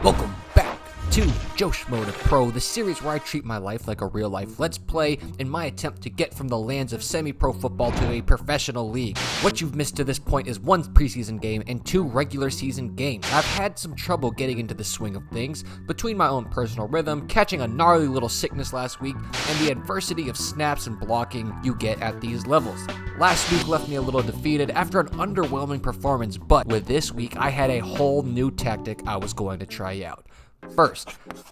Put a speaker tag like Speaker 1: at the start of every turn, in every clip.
Speaker 1: Welcome back to Schmo to Pro, the series where I treat my life like a real life Let's Play in my attempt to get from the lands of semi-pro football to a professional league. What you've missed to this point is 1 preseason game and 2 regular season games. I've had some trouble getting into the swing of things between my own personal rhythm, catching a gnarly little sickness last week, and the adversity of snaps and blocking you get at these levels. Last week left me a little defeated after an underwhelming performance, but with this week I had a whole new tactic I was going to try out. First,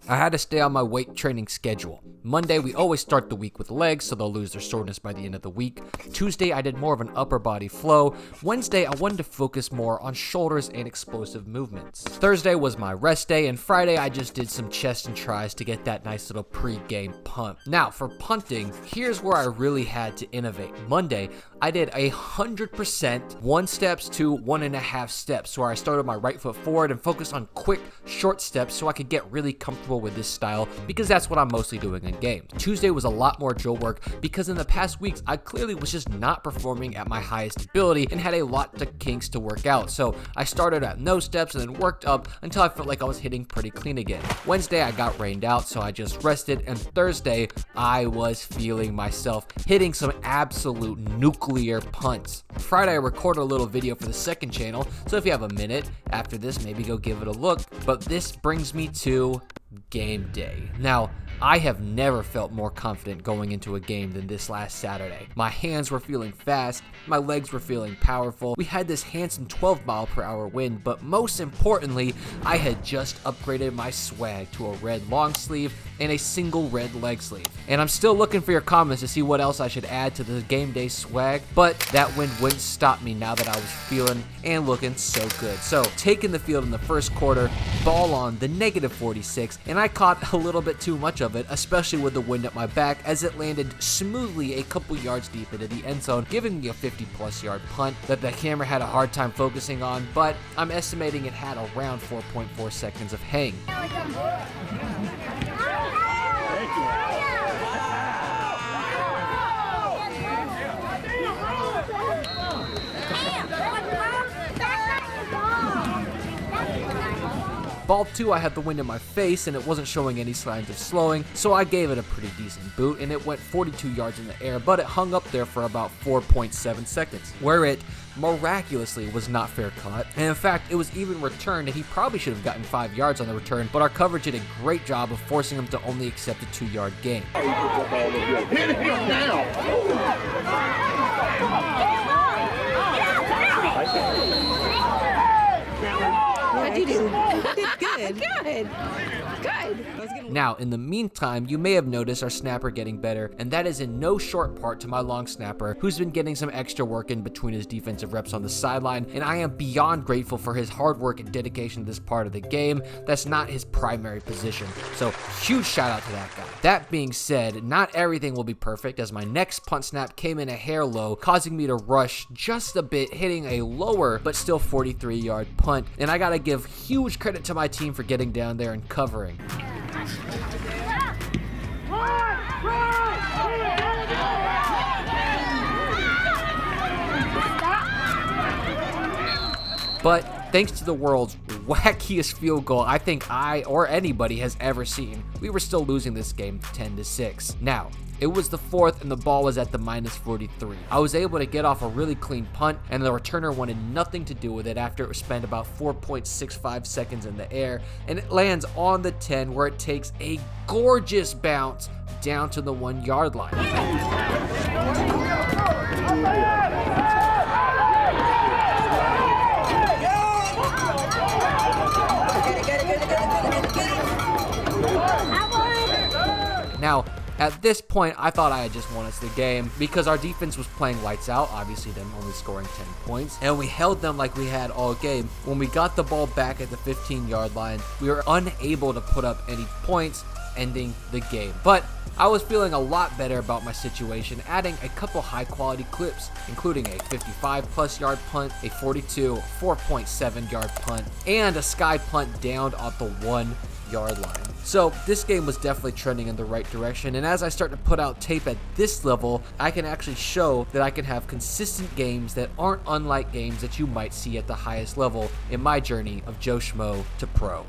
Speaker 1: I had to stay on my weight training schedule. Monday, we always start the week with legs, so they'll lose their soreness by the end of the week. Tuesday, I did more of an upper body flow. Wednesday, I wanted to focus more on shoulders and explosive movements. Thursday was my rest day, and Friday, I just did some chest and tries to get that nice little pre-game punt. Now, for punting, here's where I really had to innovate. Monday, I did 100% 1 steps to 1.5 steps, where I started my right foot forward and focused on quick, short steps so I could get really comfortable with this style, because that's what I'm mostly doing in games. Tuesday was a lot more drill work because in the past weeks I clearly was just not performing at my highest ability and had a lot of kinks to work out. So I started at no steps and then worked up until I felt like I was hitting pretty clean again. Wednesday I got rained out, so I just rested, and Thursday I was feeling myself hitting some absolute nuclear punts. Friday I recorded a little video for the second channel, so if you have a minute after this, maybe go give it a look. But this brings me to game day. Now, I have never felt more confident going into a game than this last Saturday. My hands were feeling fast, my legs were feeling powerful. We had this handsome 12-mile-per-hour wind, but most importantly, I had just upgraded my swag to a red long sleeve and a single red leg sleeve. And I'm still looking for your comments to see what else I should add to the game day swag, but that wind wouldn't stop me now that I was feeling and looking so good. So, taking the field in the first quarter, ball on the -46, and I caught a little bit too much of it, especially with the wind at my back, as it landed smoothly a couple yards deep into the end zone, giving me a 50-plus yard punt that the camera had a hard time focusing on, but I'm estimating it had around 4.4 seconds of hang. Ball 2, I had the wind in my face and it wasn't showing any signs of slowing, so I gave it a pretty decent boot and it went 42 yards in the air, but it hung up there for about 4.7 seconds, where it miraculously was not fair caught, and in fact it was even returned, and he probably should have gotten 5 yards on the return, but our coverage did a great job of forcing him to only accept a 2-yard gain.
Speaker 2: Hit him now!
Speaker 3: How'd you do? Good. Good.
Speaker 1: Now, in the meantime, you may have noticed our snapper getting better, and that is in no short part to my long snapper, who's been getting some extra work in between his defensive reps on the sideline, and I am beyond grateful for his hard work and dedication to this part of the game. That's not his primary position, so huge shout out to that guy. That being said, not everything will be perfect, as my next punt snap came in a hair low, causing me to rush just a bit, hitting a lower but still 43-yard punt, and I gotta give huge credit to my team for getting down there and covering. But thanks to the world's wackiest field goal I think I or anybody has ever seen, we were still losing this game 10-6. Now, it was the 4th and the ball was at the -43. I was able to get off a really clean punt, and the returner wanted nothing to do with it after it spent about 4.65 seconds in the air, and it lands on the 10, where it takes a gorgeous bounce down to the 1-yard line. Now, at this point, I thought I had just won us the game because our defense was playing lights out, obviously them only scoring 10 points, and we held them like we had all game. When we got the ball back at the 15-yard line, we were unable to put up any points, ending the game. But I was feeling a lot better about my situation, adding a couple high-quality clips, including a 55-plus yard punt, a 42, 4.7-yard punt, and a sky punt down at the 1-yard line. So this game was definitely trending in the right direction, and as I start to put out tape at this level, I can actually show that I can have consistent games that aren't unlike games that you might see at the highest level in my journey of Schmo to Pro.